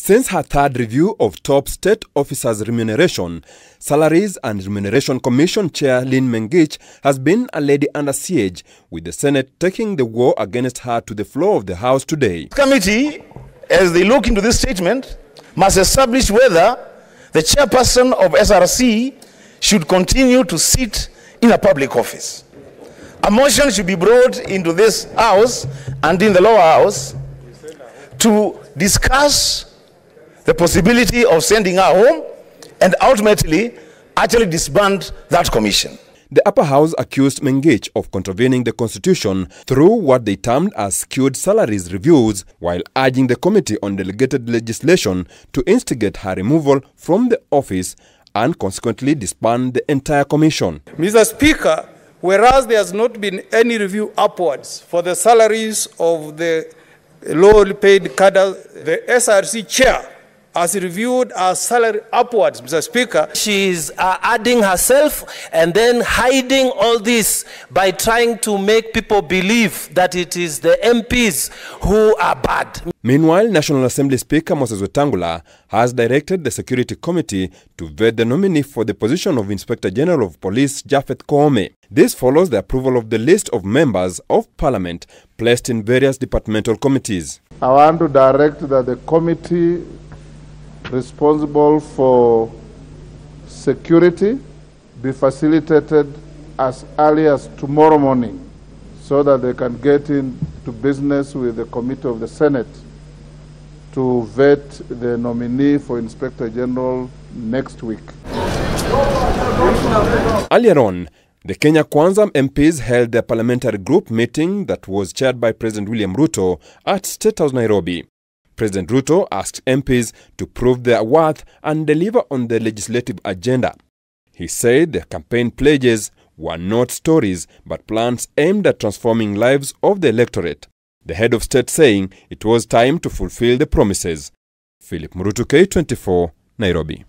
Since her third review of top state officers' remuneration, Salaries and Remuneration Commission Chair Lyn Mengich has been a lady under siege, with the Senate taking the war against her to the floor of the House today. The committee, as they look into this statement, must establish whether the chairperson of SRC should continue to sit in a public office. A motion should be brought into this House and in the lower house to discuss the possibility of sending her home and ultimately actually disband that commission. The upper house accused Mengich of contravening the constitution through what they termed as skewed salaries reviews, while urging the Committee on Delegated Legislation to instigate her removal from the office and consequently disband the entire commission. Mr. Speaker, whereas there has not been any review upwards for the salaries of the low-paid cadre, the SRC chair has reviewed our salary upwards, Mr. Speaker. She is adding herself and then hiding all this by trying to make people believe that it is the MPs who are bad. Meanwhile, National Assembly Speaker Moses Wetangula has directed the Security Committee to vet the nominee for the position of Inspector General of Police Japheth Koome. This follows the approval of the list of members of Parliament placed in various departmental committees. I want to direct that the committee responsible for security be facilitated as early as tomorrow morning so that they can get into business with the committee of the Senate to vet the nominee for Inspector General next week. Earlier on, the Kenya Kwanza MPs held their parliamentary group meeting that was chaired by President William Ruto at State House, Nairobi. President Ruto asked MPs to prove their worth and deliver on the legislative agenda. He said the campaign pledges were not stories but plans aimed at transforming lives of the electorate. The head of state saying it was time to fulfill the promises. Philip Murutu, K24, Nairobi.